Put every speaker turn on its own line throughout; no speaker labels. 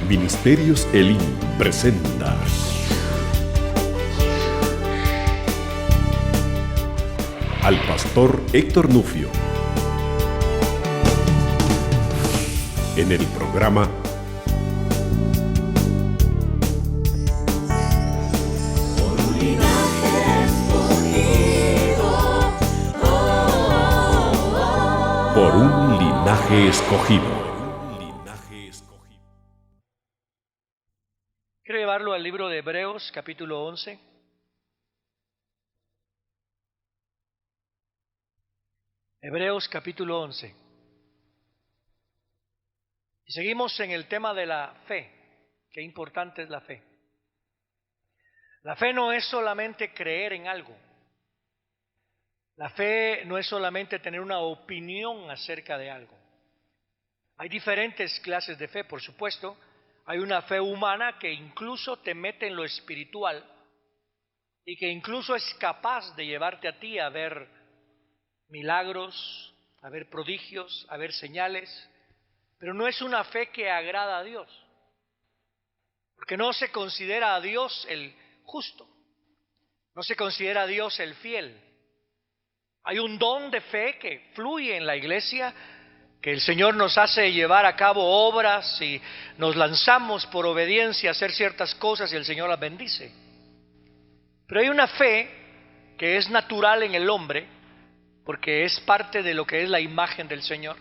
Ministerios Elim presenta al pastor Héctor Nufio en el programa Por un linaje escogido.
Quiero llevarlo al libro de Hebreos, capítulo 11. Hebreos, capítulo 11. Y seguimos en el tema de la fe. Qué importante es la fe. La fe no es solamente creer en algo. La fe no es solamente tener una opinión acerca de algo. Hay diferentes clases de fe, por supuesto. Hay una fe humana que incluso te mete en lo espiritual y que incluso es capaz de llevarte a ti a ver milagros, a ver prodigios, a ver señales, pero no es una fe que agrada a Dios, porque no se considera a Dios el justo, no se considera a Dios el fiel. Hay un don de fe que fluye en la iglesia, que el Señor nos hace llevar a cabo obras y nos lanzamos por obediencia a hacer ciertas cosas y el Señor las bendice. Pero hay una fe que es natural en el hombre, porque es parte de lo que es la imagen del Señor.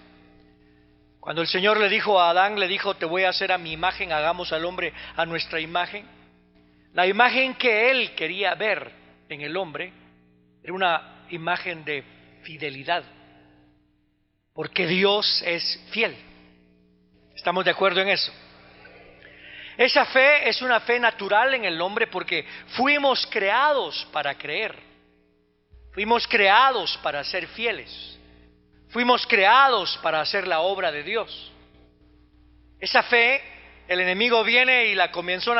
Cuando el Señor le dijo a Adán, le dijo: te voy a hacer a mi imagen, hagamos al hombre a nuestra imagen. La imagen que Él quería ver en el hombre era una imagen de fidelidad, porque Dios es fiel. ¿Estamos de acuerdo en eso? Esa fe es una fe natural en el hombre porque fuimos creados para creer. Fuimos creados para ser fieles. Fuimos creados para hacer la obra de Dios. Esa fe, el enemigo viene y la comenzó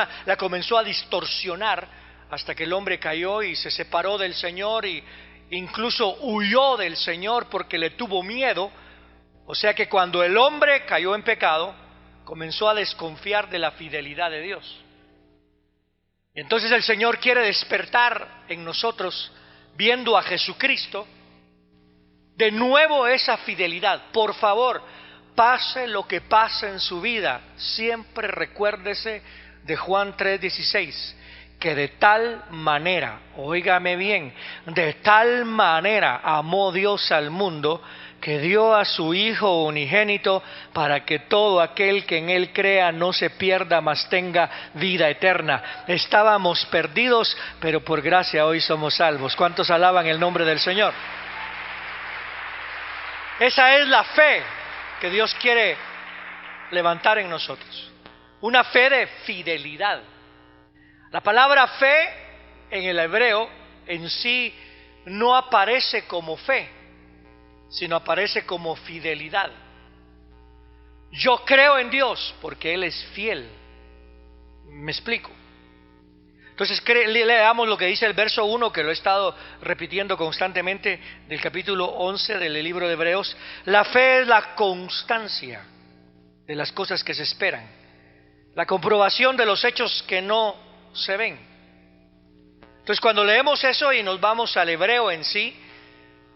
a distorsionar hasta que el hombre cayó y se separó del Señor y incluso huyó del Señor porque le tuvo miedo. O sea que cuando el hombre cayó en pecado, comenzó a desconfiar de la fidelidad de Dios. Y entonces el Señor quiere despertar en nosotros, viendo a Jesucristo, de nuevo esa fidelidad. Por favor, pase lo que pase en su vida, siempre recuérdese de Juan 3:16. Que de tal manera, óigame bien, de tal manera amó Dios al mundo, que dio a su Hijo unigénito, para que todo aquel que en Él crea no se pierda, mas tenga vida eterna. Estábamos perdidos, pero por gracia hoy somos salvos. ¿Cuántos alaban el nombre del Señor? Esa es la fe que Dios quiere levantar en nosotros. Una fe de fidelidad. La palabra fe en el hebreo en sí no aparece como fe, sino aparece como fidelidad. Yo creo en Dios porque Él es fiel. ¿Me explico? Entonces leamos lo que dice el verso 1, que lo he estado repitiendo constantemente, del capítulo 11 del libro de Hebreos. La fe es la constancia de las cosas que se esperan, la comprobación de los hechos que no se ven. Entonces cuando leemos eso y nos vamos al hebreo en sí,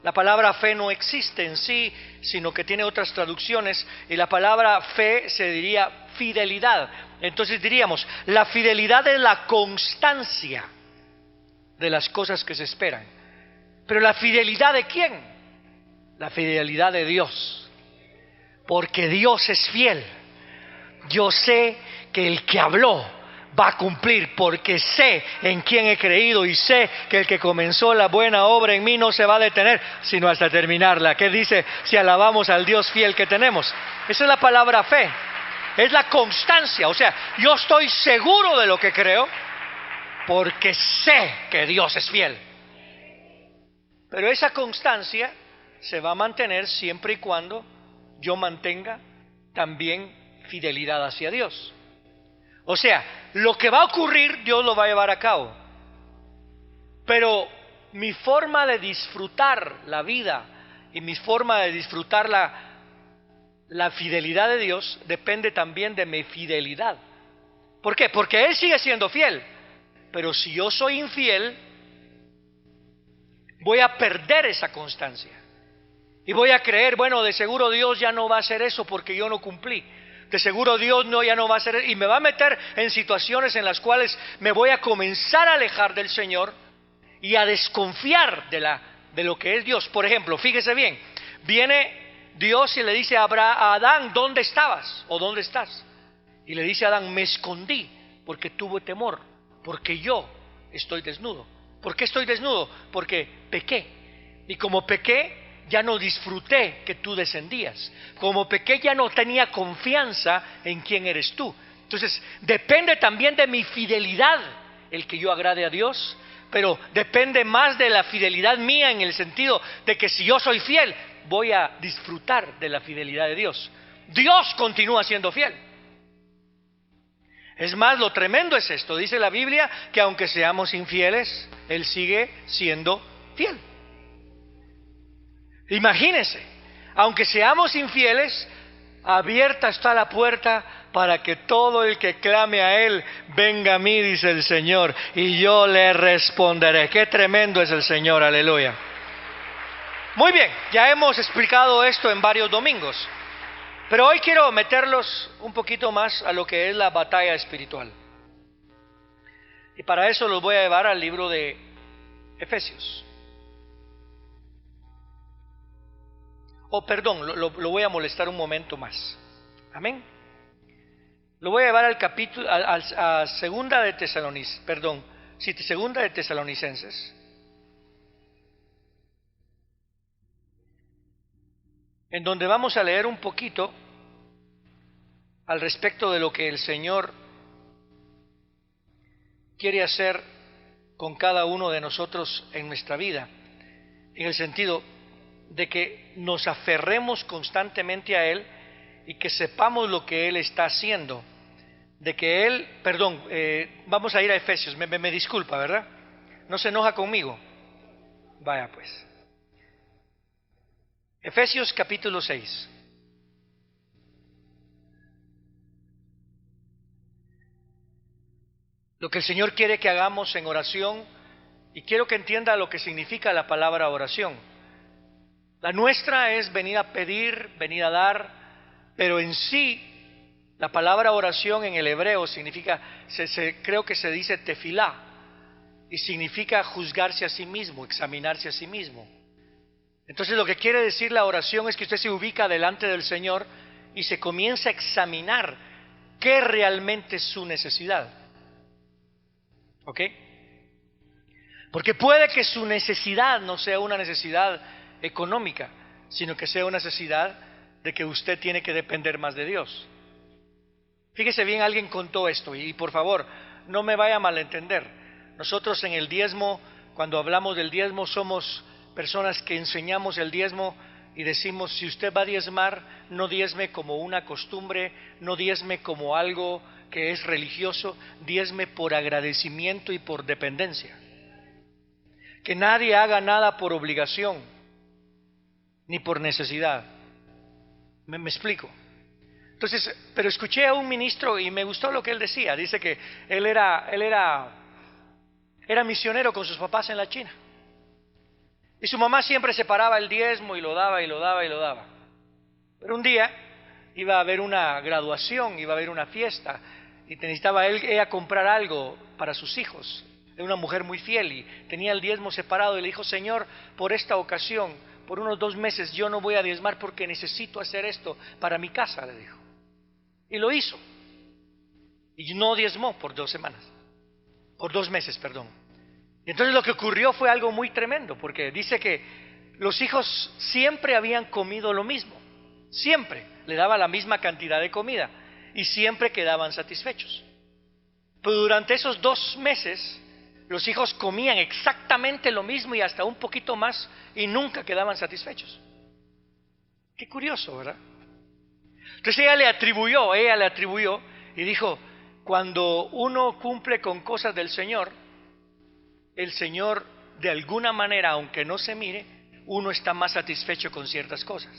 la palabra fe no existe en sí, sino que tiene otras traducciones, y la palabra fe se diría fidelidad. Entonces diríamos, la fidelidad es la constancia de las cosas que se esperan. Pero ¿la fidelidad de quién? La fidelidad de Dios, porque Dios es fiel. Yo sé que el que habló va a cumplir, porque sé en quién he creído y sé que el que comenzó la buena obra en mí no se va a detener, sino hasta terminarla. ¿Qué dice si alabamos al Dios fiel que tenemos? Esa es la palabra fe, es la constancia. O sea, yo estoy seguro de lo que creo porque sé que Dios es fiel. Pero esa constancia se va a mantener siempre y cuando yo mantenga también fidelidad hacia Dios. O sea, lo que va a ocurrir, Dios lo va a llevar a cabo. Pero mi forma de disfrutar la vida y mi forma de disfrutar la fidelidad de Dios depende también de mi fidelidad ¿Por qué? Porque Él sigue siendo fiel. Pero si yo soy infiel, voy a perder esa constancia. Y voy a creer, bueno, de seguro Dios ya no va a hacer eso porque yo no cumplí. De seguro Dios ya no va a hacer eso. Y me va a meter en situaciones en las cuales me voy a comenzar a alejar del Señor y a desconfiar de lo que es Dios. Por ejemplo, fíjese bien, viene Dios y le dice a Adán, ¿dónde estabas? ¿O dónde estás? Y le dice a Adán, me escondí porque tuve temor, porque yo estoy desnudo. ¿Por qué estoy desnudo? Porque pequé. Y como pequé, ya no disfruté que tú descendías. Como pequé, ya no tenía confianza en quién eres tú. Entonces, depende también de mi fidelidad el que yo agrade a Dios, pero depende más de la fidelidad mía en el sentido de que si yo soy fiel, voy a disfrutar de la fidelidad de Dios. Dios continúa siendo fiel. Es más, lo tremendo es esto, dice la Biblia, que aunque seamos infieles, Él sigue siendo fiel. Imagínense, aunque seamos infieles, abierta está la puerta para que todo el que clame a Él venga a mí, dice el Señor, y yo le responderé. Qué tremendo es el Señor, aleluya. Muy bien, ya hemos explicado esto en varios domingos, pero hoy quiero meterlos un poquito más a lo que es la batalla espiritual. Y para eso los voy a llevar al libro de Efesios. Lo voy a molestar un momento más. Amén. Lo voy a llevar al capítulo, a segunda de Tesalonicenses. En donde vamos a leer un poquito al respecto de lo que el Señor quiere hacer con cada uno de nosotros en nuestra vida, en el sentido de que nos aferremos constantemente a Él y que sepamos lo que Él está haciendo, de que Él, vamos a ir a Efesios, me disculpa, ¿verdad? No se enoja conmigo. Vaya pues. Efesios capítulo 6. Lo que el Señor quiere que hagamos en oración, y quiero que entienda lo que significa la palabra oración. La nuestra es venir a pedir, venir a dar, pero en sí, la palabra oración en el hebreo significa, creo que se dice tefilá, y significa juzgarse a sí mismo, examinarse a sí mismo. Entonces lo que quiere decir la oración es que usted se ubica delante del Señor y se comienza a examinar qué realmente es su necesidad. ¿Ok? Porque puede que su necesidad no sea una necesidad económica, sino que sea una necesidad de que usted tiene que depender más de Dios. Fíjese bien, alguien contó esto, y por favor, no me vaya a malentender. Nosotros en el diezmo, cuando hablamos del diezmo, somos personas que enseñamos el diezmo y decimos, si usted va a diezmar, no diezme como una costumbre, no diezme como algo que es religioso, diezme por agradecimiento y por dependencia. Que nadie haga nada por obligación, ni por necesidad. ¿Me explico? Entonces, pero escuché a un ministro y me gustó lo que él decía. Dice que él era misionero con sus papás en la China. Y su mamá siempre separaba el diezmo y lo daba y lo daba y lo daba. Pero un día iba a haber una graduación, iba a haber una fiesta y necesitaba ella comprar algo para sus hijos. Era una mujer muy fiel y tenía el diezmo separado y le dijo, Señor, por esta ocasión, por unos 2 meses yo no voy a diezmar porque necesito hacer esto para mi casa, le dijo. Y lo hizo. Y no diezmó por 2 meses. Y entonces lo que ocurrió fue algo muy tremendo, porque dice que los hijos siempre habían comido lo mismo, siempre le daba la misma cantidad de comida y siempre quedaban satisfechos. Pero durante esos 2 meses los hijos comían exactamente lo mismo y hasta un poquito más y nunca quedaban satisfechos. Qué curioso, ¿verdad? Entonces ella le atribuyó y dijo, cuando uno cumple con cosas del Señor, el Señor de alguna manera, aunque no se mire, uno está más satisfecho con ciertas cosas.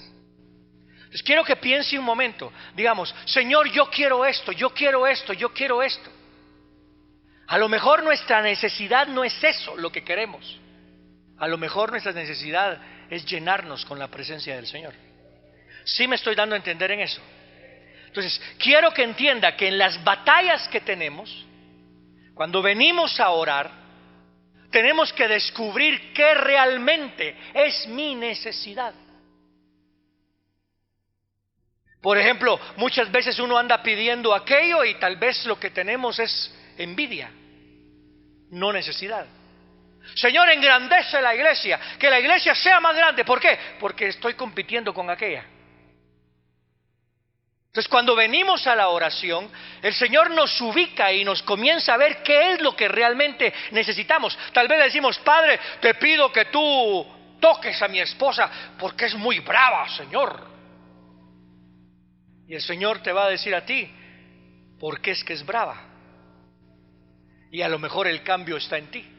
Entonces quiero que piense un momento, digamos, Señor, yo quiero esto, yo quiero esto, yo quiero esto. A lo mejor nuestra necesidad no es eso lo que queremos. A lo mejor nuestra necesidad es llenarnos con la presencia del Señor. ¿Sí me estoy dando a entender en eso? Entonces, quiero que entienda que en las batallas que tenemos, cuando venimos a orar, tenemos que descubrir qué realmente es mi necesidad. Por ejemplo, muchas veces uno anda pidiendo aquello y tal vez lo que tenemos es envidia, no necesidad. Señor, engrandece la iglesia, que la iglesia sea más grande. ¿Por qué? Porque estoy compitiendo con aquella. Entonces, cuando venimos a la oración, el Señor nos ubica y nos comienza a ver qué es lo que realmente necesitamos. Tal vez le decimos: Padre, te pido que tú toques a mi esposa porque es muy brava, Señor. Y el Señor te va a decir a ti: ¿por qué es que es brava? Y a lo mejor el cambio está en ti.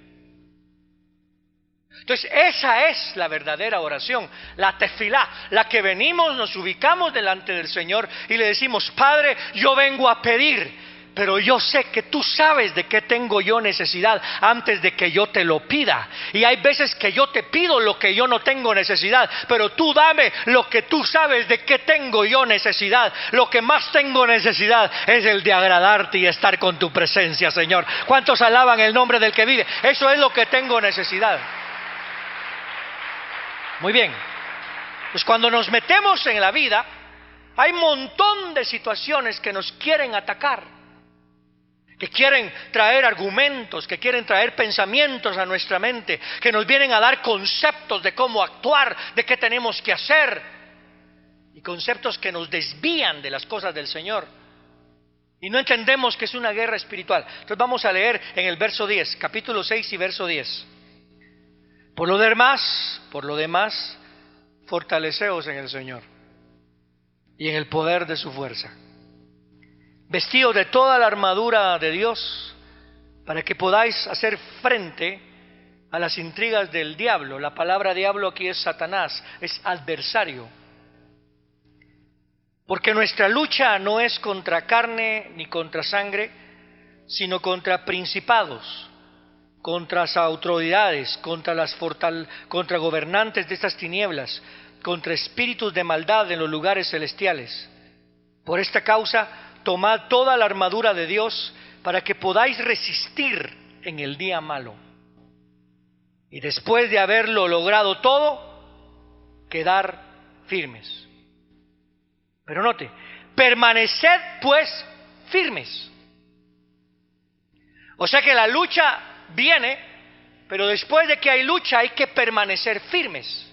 Entonces, esa es la verdadera oración, la tefilá, la que venimos, nos ubicamos delante del Señor y le decimos: Padre, yo vengo a pedir, pero yo sé que tú sabes de qué tengo yo necesidad antes de que yo te lo pida. Y hay veces que yo te pido lo que yo no tengo necesidad, pero tú dame lo que tú sabes de qué tengo yo necesidad. Lo que más tengo necesidad es el de agradarte y estar con tu presencia, Señor. ¿Cuántos alaban el nombre del que vive? Eso es lo que tengo necesidad. Muy bien. Pues cuando nos metemos en la vida, hay un montón de situaciones que nos quieren atacar, que quieren traer argumentos, que quieren traer pensamientos a nuestra mente, que nos vienen a dar conceptos de cómo actuar, de qué tenemos que hacer, y conceptos que nos desvían de las cosas del Señor. Y no entendemos que es una guerra espiritual. Entonces vamos a leer en el verso 10, capítulo 6 y verso 10. Por lo demás, fortaleceos en el Señor y en el poder de su fuerza, vestidos de toda la armadura de Dios, para que podáis hacer frente a las intrigas del diablo. La palabra diablo aquí es Satanás, es adversario. Porque nuestra lucha no es contra carne ni contra sangre, sino contra principados, contra las autoridades, contra gobernantes de estas tinieblas, contra espíritus de maldad en los lugares celestiales. Por esta causa, tomad toda la armadura de Dios para que podáis resistir en el día malo. Y después de haberlo logrado todo, quedar firmes. Pero note: permaneced pues firmes. O sea que la lucha viene, pero después de que hay lucha hay que permanecer firmes.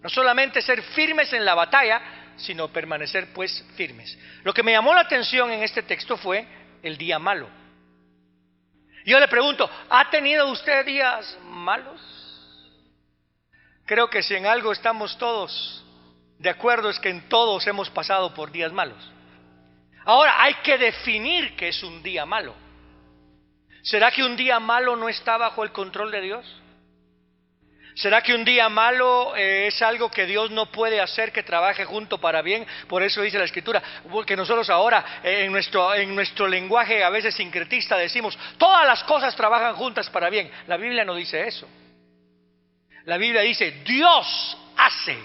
No solamente ser firmes en la batalla, sino permanecer pues firmes. Lo que me llamó la atención en este texto fue el día malo. Yo le pregunto: ¿ha tenido usted días malos? Creo que si en algo estamos todos de acuerdo es que en todos hemos pasado por días malos. Ahora hay que definir qué es un día malo. ¿Será que un día malo no está bajo el control de Dios? ¿Será que un día malo es algo que Dios no puede hacer que trabaje junto para bien? Por eso dice la Escritura, porque nosotros ahora en nuestro lenguaje a veces sincretista decimos: todas las cosas trabajan juntas para bien. La Biblia no dice eso. La Biblia dice: Dios hace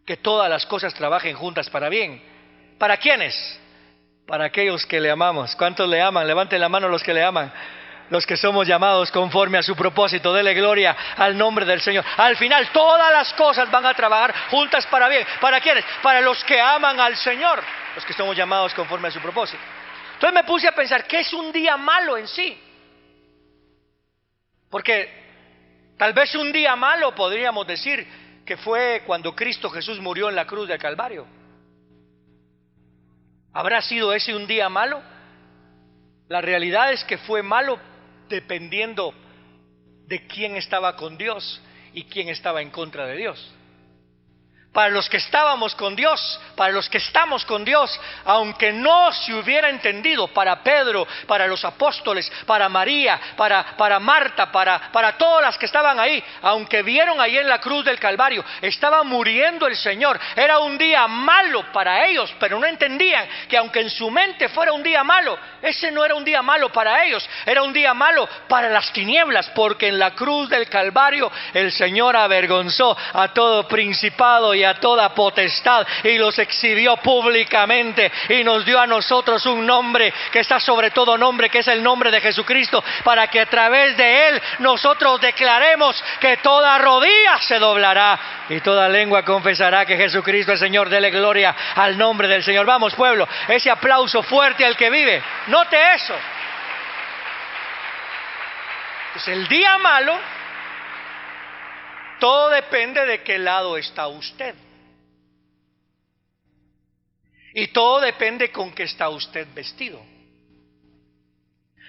que todas las cosas trabajen juntas para bien. ¿Para quiénes? Para aquellos que le amamos. ¿Cuántos le aman? Levanten la mano los que le aman. Los que somos llamados conforme a su propósito. Dele gloria al nombre del Señor. Al final todas las cosas van a trabajar juntas para bien. ¿Para quiénes? Para los que aman al Señor, los que somos llamados conforme a su propósito. Entonces me puse a pensar: ¿qué es un día malo en sí? Porque tal vez un día malo podríamos decir que fue cuando Cristo Jesús murió en la cruz del Calvario. ¿Habrá sido ese un día malo? La realidad es que fue malo dependiendo de quién estaba con Dios y quién estaba en contra de Dios. para los que estábamos con Dios, para los que estamos con Dios, aunque no se hubiera entendido, para Pedro, para los apóstoles, para María, para Marta, para todas las que estaban ahí, aunque vieron ahí en la cruz del Calvario, estaba muriendo el Señor. Era un día malo para ellos, pero no entendían que aunque en su mente fuera un día malo, ese no era un día malo para ellos, era un día malo para las tinieblas, porque en la cruz del Calvario el Señor avergonzó a todo principado y a toda potestad y los exhibió públicamente y nos dio a nosotros un nombre que está sobre todo nombre, que es el nombre de Jesucristo, para que a través de Él nosotros declaremos que toda rodilla se doblará y toda lengua confesará que Jesucristo es Señor. Dele gloria al nombre del Señor. Vamos, pueblo, ese aplauso fuerte al que vive. Note eso. Pues el día malo, todo depende de qué lado está usted. Y todo depende con qué está usted vestido.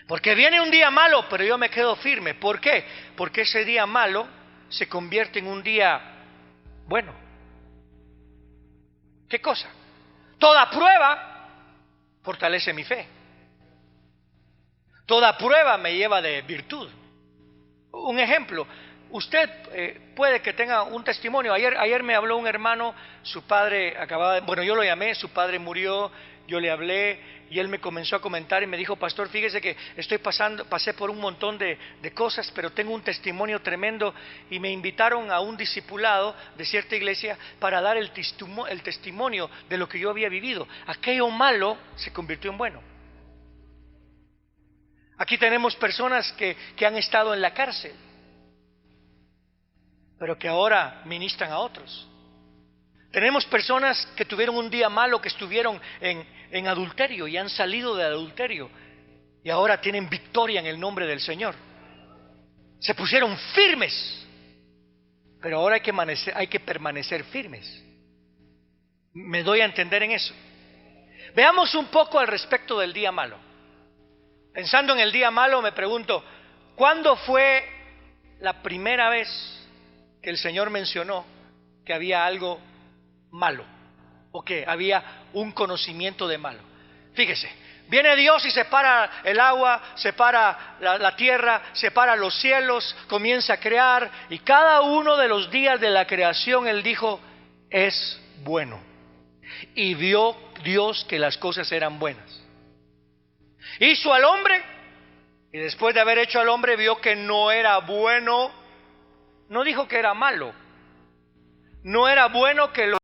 Porque viene un día malo, pero yo me quedo firme. ¿Por qué? Porque ese día malo se convierte en un día bueno. ¿Qué cosa? Toda prueba fortalece mi fe. Toda prueba me lleva de virtud. Un ejemplo. Usted puede que tenga un testimonio. Ayer me habló un hermano, su padre yo lo llamé, su padre murió, yo le hablé y él me comenzó a comentar y me dijo: pastor, fíjese que pasé por un montón de cosas, pero tengo un testimonio tremendo, y me invitaron a un discipulado de cierta iglesia para dar el testimonio de lo que yo había vivido. Aquello malo se convirtió en bueno. Aquí tenemos personas que han estado en la cárcel, pero que ahora ministran a otros. Tenemos personas que tuvieron un día malo, que estuvieron en adulterio y han salido del adulterio y ahora tienen victoria en el nombre del Señor. Se pusieron firmes, pero ahora hay que permanecer firmes. ¿Me doy a entender en eso? Veamos un poco al respecto del día malo. Pensando en el día malo, me pregunto, ¿cuándo fue la primera vez que el Señor mencionó que había algo malo o que había un conocimiento de malo? Fíjese, viene Dios y separa el agua, separa la tierra, separa los cielos, comienza a crear, y cada uno de los días de la creación Él dijo: es bueno. Y vio Dios que las cosas eran buenas. Hizo al hombre, y después de haber hecho al hombre vio que no era bueno. No dijo que era malo. No era bueno que lo